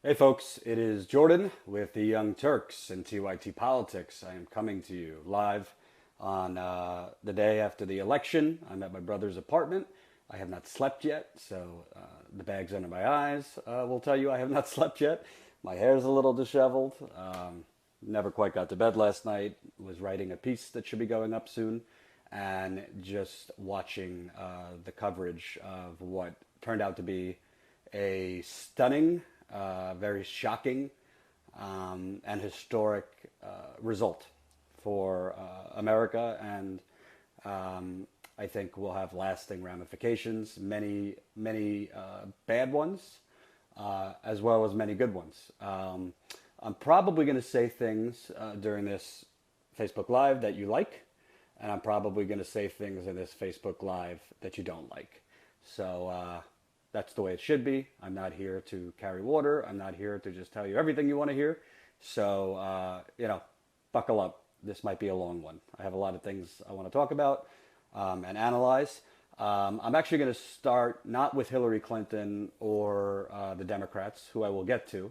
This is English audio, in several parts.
Hey folks, it is Jordan with the Young Turks and TYT Politics. I am coming to you live on the day after the election. I'm at my brother's apartment. I have not slept yet, so the bags under my eyes will tell you I have not slept yet. My hair's a little disheveled. Never quite got to bed last night. Was writing a piece that should be going up soon, and just watching the coverage of what turned out to be a stunning, very shocking, and historic result for America, and I think will have lasting ramifications. Many bad ones, as well as many good ones. I'm probably going to say things during this Facebook Live that you like, and I'm probably going to say things in this Facebook Live that you don't like. So that's the way it should be. I'm not here to carry water. I'm not here to just tell you everything you want to hear. So, buckle up. This might be a long one. I have a lot of things I want to talk about and analyze. I'm actually going to start not with Hillary Clinton or the Democrats, who I will get to,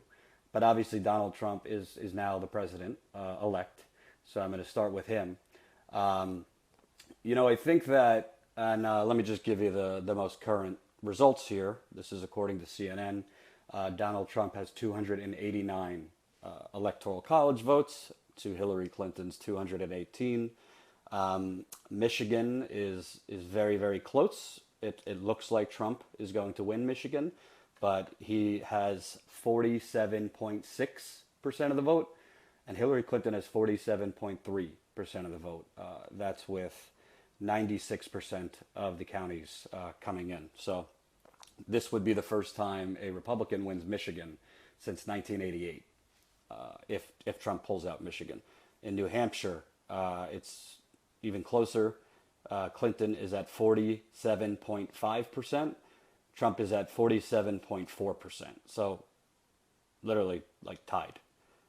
but obviously Donald Trump is now the president elect. So I'm going to start with him. I think that, and let me just give you the most current results here. This is according to CNN. Donald Trump has 289 electoral college votes to Hillary Clinton's 218. Michigan is very, very close. It looks like Trump is going to win Michigan, but he has 47.6% of the vote, and Hillary Clinton has 47.3% of the vote. That's with 96% of the counties coming in. So this would be the first time a Republican wins Michigan since 1988, if Trump pulls out Michigan. In New Hampshire, it's even closer. Clinton is at 47.5%. Trump is at 47.4%. So literally like tied.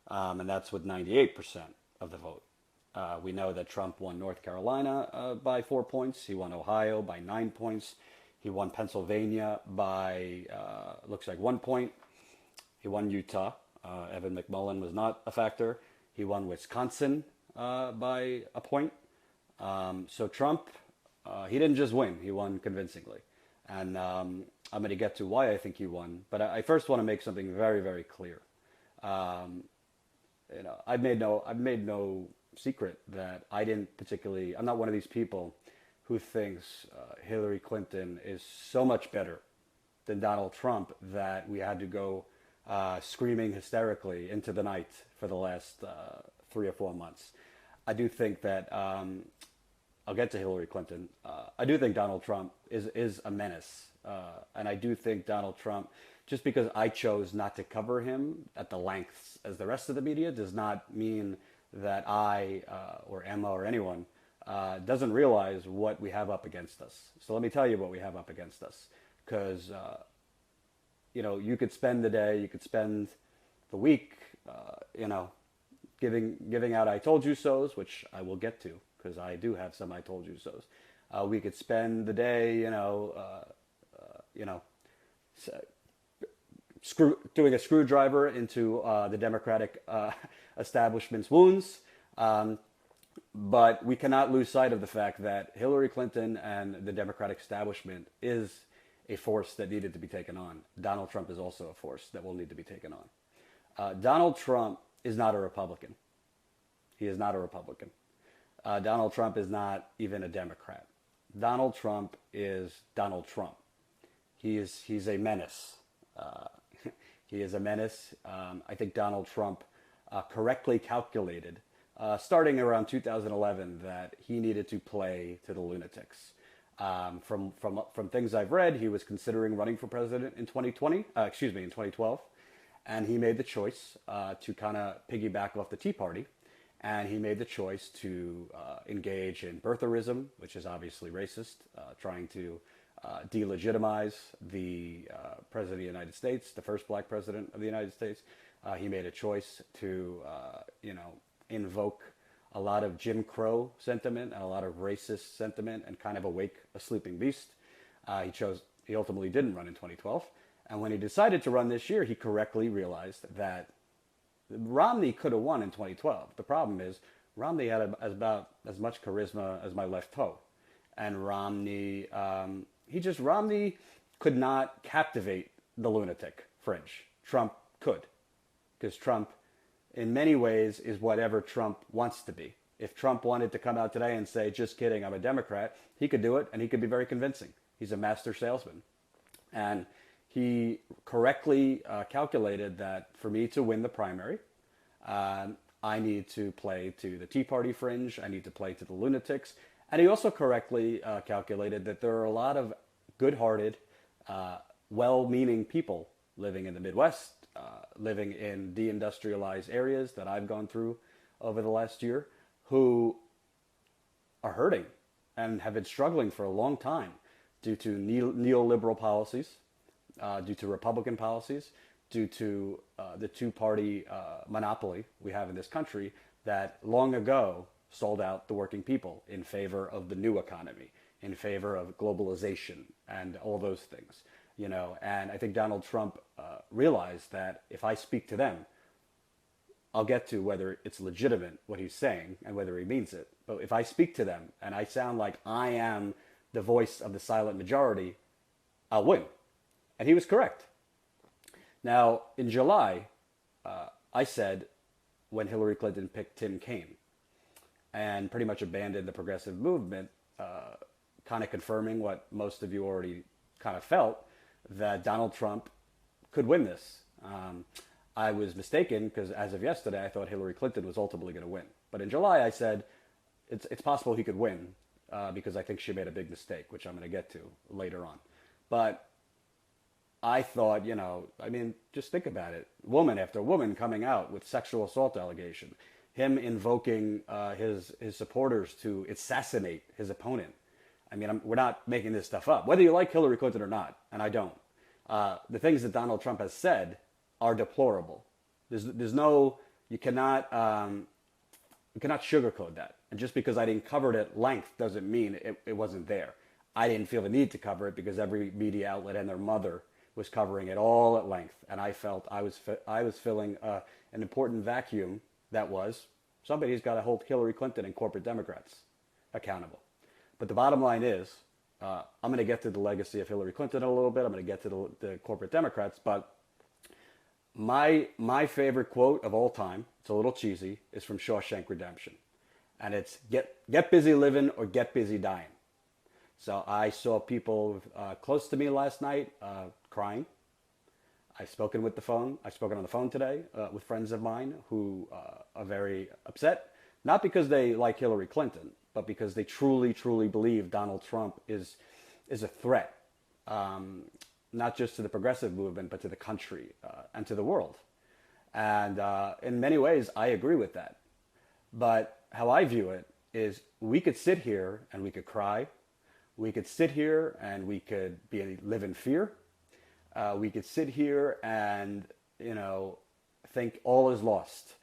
And that's with 98% of the vote. We know that Trump won North Carolina by 4 points. He won Ohio by 9 points. He won Pennsylvania by, looks like 1 point. He won Utah. Evan McMullen was not a factor. He won Wisconsin by a point. So Trump, he didn't just win. He won convincingly. And I'm going to get to why I think he won. But I first want to make something very, very clear. I've made no secret that I'm not one of these people who thinks Hillary Clinton is so much better than Donald Trump that we had to go screaming hysterically into the night for the last 3 or 4 months. I do think that, I'll get to Hillary Clinton. I do think Donald Trump is a menace. And I do think Donald Trump, just because I chose not to cover him at the lengths as the rest of the media, does not mean that I or Emma or anyone doesn't realize what we have up against us. So let me tell you what we have up against us. Because, you could spend the day, you could spend the week, giving out I told you so's, which I will get to, because I do have some I told you so's. We could spend the day, doing a screwdriver into the Democratic establishment's wounds. But we cannot lose sight of the fact that Hillary Clinton and the Democratic establishment is a force that needed to be taken on. Donald Trump is also a force that will need to be taken on. Donald Trump is not a Republican. He is not a Republican. Donald Trump is not even a Democrat. Donald Trump is Donald Trump. He's a menace. He is a menace. I think Donald Trump correctly calculated, starting around 2011, that he needed to play to the lunatics. From things I've read, he was considering running for president in 2012, and he made the choice to kind of piggyback off the Tea Party, and he made the choice to engage in birtherism, which is obviously racist, trying to delegitimize the president of the United States, the first black president of the United States. He made a choice to, invoke a lot of Jim Crow sentiment and a lot of racist sentiment and kind of awake a sleeping beast. He ultimately didn't run in 2012. And when he decided to run this year, he correctly realized that Romney could have won in 2012. The problem is Romney had about as much charisma as my left toe, and Romney could not captivate the lunatic fringe. Trump could, because Trump, in many ways, is whatever Trump wants to be. If Trump wanted to come out today and say, "Just kidding, I'm a Democrat," he could do it, and he could be very convincing. He's a master salesman, and he correctly calculated that for me to win the primary, I need to play to the Tea Party fringe. I need to play to the lunatics. And he also correctly calculated that there are a lot of good-hearted, well-meaning people living in the Midwest, living in deindustrialized areas that I've gone through over the last year, who are hurting and have been struggling for a long time due to neoliberal policies, due to Republican policies, due to the two-party monopoly we have in this country that long ago sold out the working people in favor of the new economy, in favor of globalization and all those things, you know. And I think Donald Trump realized that if I speak to them, I'll get to whether it's legitimate what he's saying and whether he means it. But if I speak to them and I sound like I am the voice of the silent majority, I'll win. And he was correct. Now, in July, I said, when Hillary Clinton picked Tim Kaine and pretty much abandoned the progressive movement, kind of confirming what most of you already kind of felt, that Donald Trump could win this. I was mistaken because as of yesterday, I thought Hillary Clinton was ultimately going to win. But in July, I said, it's possible he could win because I think she made a big mistake, which I'm going to get to later on. But I thought, you know, I mean, just think about it. Woman after woman coming out with sexual assault allegation, him invoking his supporters to assassinate his opponent. I mean, we're not making this stuff up, whether you like Hillary Clinton or not, and I don't. The things that Donald Trump has said are deplorable. There's no, you cannot sugarcoat that. And just because I didn't cover it at length doesn't mean it wasn't there. I didn't feel the need to cover it because every media outlet and their mother was covering it all at length, and I felt I was filling an important vacuum that was somebody's got to hold Hillary Clinton and corporate Democrats accountable. But the bottom line is, I'm going to get to the legacy of Hillary Clinton in a little bit. I'm going to get to the corporate Democrats, but my favorite quote of all time, it's a little cheesy, is from Shawshank Redemption, and it's get busy living or get busy dying. So I saw people close to me last night crying. I've spoken on the phone today with friends of mine who are very upset, not because they like Hillary Clinton, but because they truly, truly believe Donald Trump is a threat, not just to the progressive movement, but to the country and to the world. And in many ways, I agree with that. But how I view it is we could sit here and we could cry. We could sit here and we could live in fear. We could sit here and, you know, think all is lost.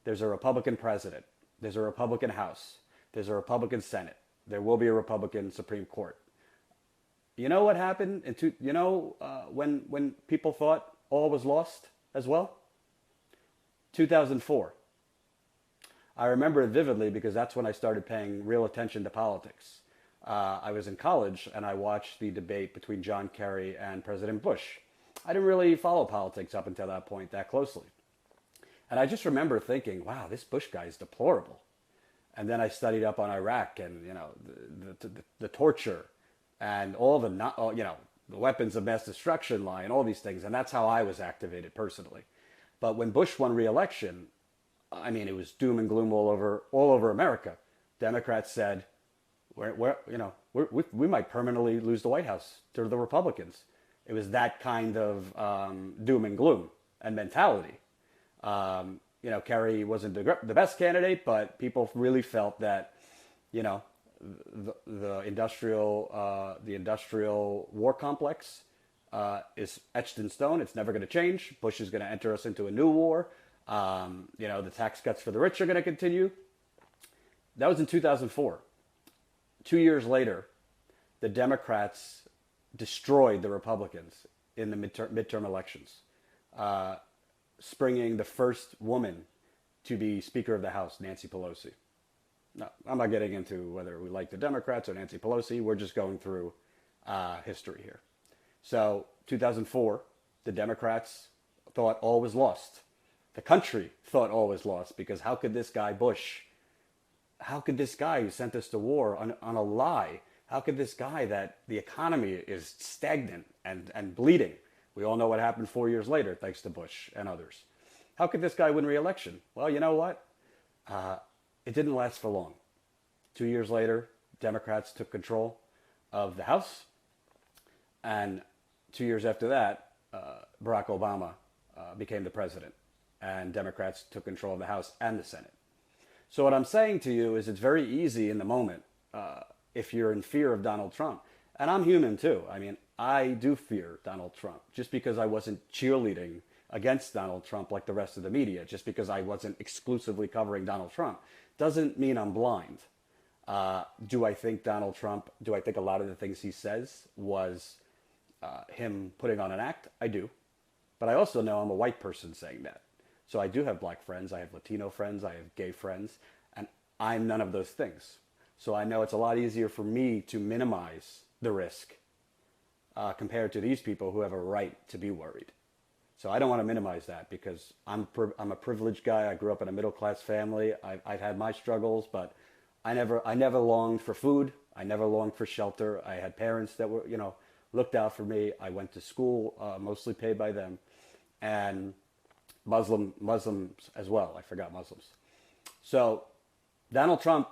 There's a Republican president. There's a Republican House. There's a Republican Senate. There will be a Republican Supreme Court. You know what happened? When people thought all was lost as well? 2004. I remember it vividly because that's when I started paying real attention to politics. I was in college and I watched the debate between John Kerry and President Bush. I didn't really follow politics up until that point that closely. And I just remember thinking, wow, this Bush guy is deplorable. And then I studied up on Iraq and, you know, the torture and all the weapons of mass destruction lie and all these things. And that's how I was activated personally. But when Bush won re-election, I mean, it was doom and gloom all over America. Democrats said, we might permanently lose the White House to the Republicans. It was that kind of doom and gloom and mentality. Kerry wasn't the best candidate, but people really felt that, you know, the industrial war complex is etched in stone. It's never going to change. Bush is going to enter us into a new war. The tax cuts for the rich are going to continue. That was in 2004. 2 years later, the Democrats destroyed the Republicans in the midterm elections, springing the first woman to be Speaker of the House, Nancy Pelosi. No, I'm not getting into whether we like the Democrats or Nancy Pelosi. We're just going through history here. So 2004, the Democrats thought all was lost. The country thought all was lost because how could this guy Bush, how could this guy who sent us to war on a lie, how could this guy that the economy is stagnant and bleeding? We all know what happened 4 years later, thanks to Bush and others. How could this guy win re-election? Well, you know what? It didn't last for long. 2 years later, Democrats took control of the House. And 2 years after that, Barack Obama became the president. And Democrats took control of the House and the Senate. So what I'm saying to you is it's very easy in the moment if you're in fear of Donald Trump. And I'm human too. I mean, I do fear Donald Trump just because I wasn't cheerleading against Donald Trump like the rest of the media, just because I wasn't exclusively covering Donald Trump, doesn't mean I'm blind. Do I think Donald Trump, do I think a lot of the things he says was him putting on an act? I do. But I also know I'm a white person saying that. So I do have black friends, I have Latino friends, I have gay friends, and I'm none of those things. So I know it's a lot easier for me to minimize the risk compared to these people who have a right to be worried. So I don't want to minimize that because I'm a privileged guy. I grew up in a middle-class family. I've had my struggles, but I never longed for food. I never longed for shelter. I had parents that were, looked out for me. I went to school, mostly paid by them, and Muslims as well. I forgot Muslims. So Donald Trump,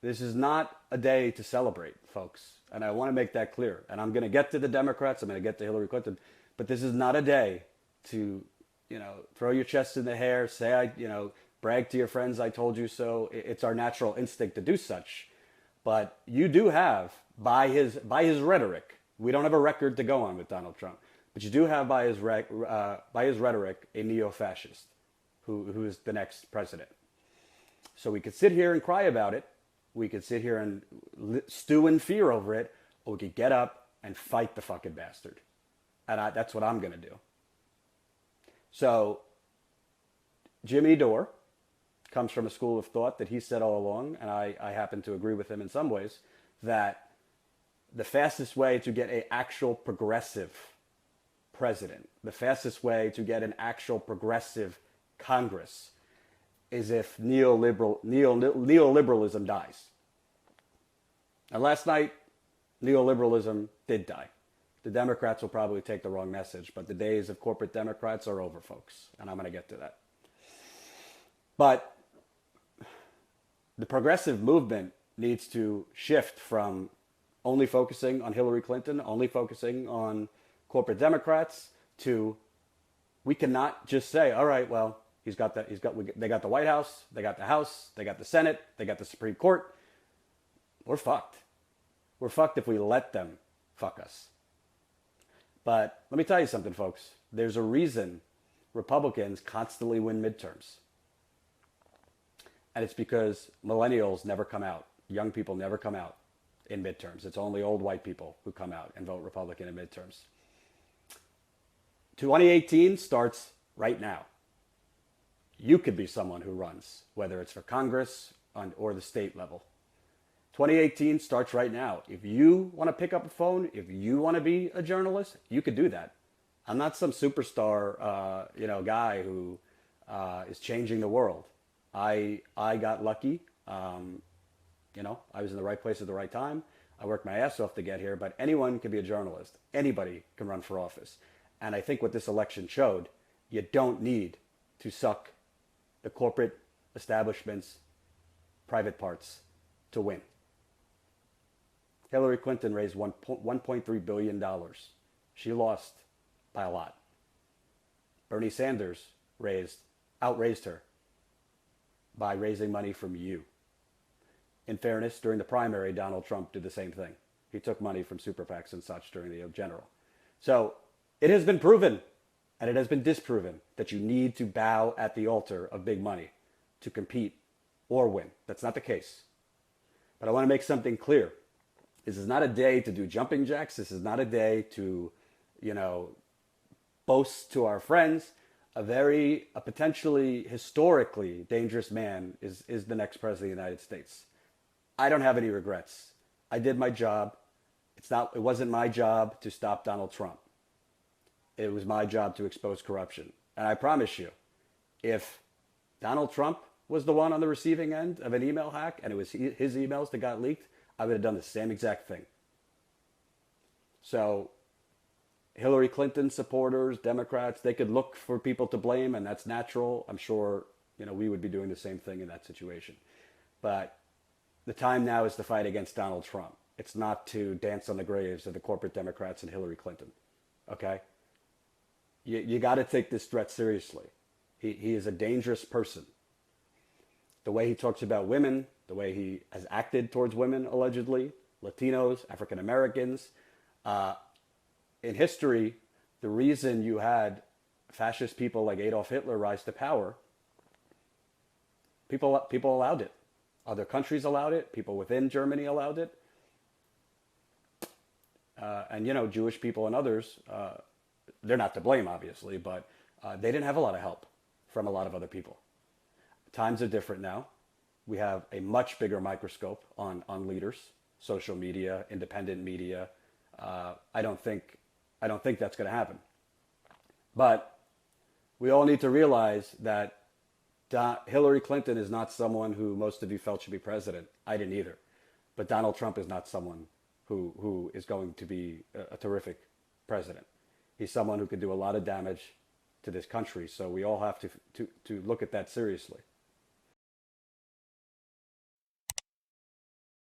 this is not a day to celebrate, folks. And I want to make that clear. And I'm going to get to the Democrats. I'm going to get to Hillary Clinton. But this is not a day to, throw your chest in the hair, say, brag to your friends, I told you so. It's our natural instinct to do such. But you do have, by his rhetoric, we don't have a record to go on with Donald Trump, but you do have by his rhetoric a neo-fascist who is the next president. So we could sit here and cry about it. We could sit here and stew in fear over it, or we could get up and fight the fucking bastard. And that's what I'm going to do. So Jimmy Dore comes from a school of thought that he said all along, and I happen to agree with him in some ways, that the fastest way to get an actual progressive president, the fastest way to get an actual progressive Congress is if neoliberalism dies. And last night, neoliberalism did die. The Democrats will probably take the wrong message, but the days of corporate Democrats are over, folks, and I'm going to get to that. But the progressive movement needs to shift from only focusing on Hillary Clinton, only focusing on corporate Democrats, to we cannot just say, all right, well, they got the White House, they got the House, they got the Senate, they got the Supreme Court. We're fucked. We're fucked if we let them fuck us. But let me tell you something, folks. There's a reason Republicans constantly win midterms. And it's because millennials never come out. Young people never come out in midterms. It's only old white people who come out and vote Republican in midterms. 2018 starts right now. You could be someone who runs, whether it's for Congress or the state level. 2018 starts right now. If you want to pick up a phone, if you want to be a journalist, you could do that. I'm not some superstar, guy who is changing the world. I got lucky. I was in the right place at the right time. I worked my ass off to get here, but anyone can be a journalist. Anybody can run for office. And I think what this election showed, you don't need to suck the corporate establishment's private parts to win. Hillary Clinton raised $1.3 billion. She lost by a lot. Bernie Sanders outraised her by raising money from you. In fairness, during the primary, Donald Trump did the same thing. He took money from super PACs and such during the general. So it has been proven, and it has been disproven, that you need to bow at the altar of big money to compete or win. That's not the case. But I want to make something clear. This is not a day to do jumping jacks. This is not a day to, you know, boasts to our friends, a potentially historically dangerous man is the next president of the United States. I don't have any regrets. I did my job. It wasn't my job to stop Donald Trump. It was my job to expose corruption. And I promise you, if Donald Trump was the one on the receiving end of an email hack and it was his emails that got leaked, I would have done the same exact thing. So Hillary Clinton supporters, Democrats, they could look for people to blame, and that's natural. I'm sure, we would be doing the same thing in that situation. But the time now is to fight against Donald Trump. It's not to dance on the graves of the corporate Democrats and Hillary Clinton. Okay? You got to take this threat seriously. He is a dangerous person. The way he talks about women, the way he has acted towards women, allegedly, Latinos, African Americans. In history, the reason you had fascist people like Adolf Hitler rise to power, people allowed it. Other countries allowed it. People within Germany allowed it. And Jewish people and others, they're not to blame, obviously, but they didn't have a lot of help from a lot of other people. Times are different now. We have a much bigger microscope on leaders, social media, independent media. I don't think that's going to happen. But we all need to realize that Hillary Clinton is not someone who most of you felt should be president. I didn't either. But Donald Trump is not someone who is going to be a terrific president. He's someone who could do a lot of damage to this country. So we all have to look at that seriously.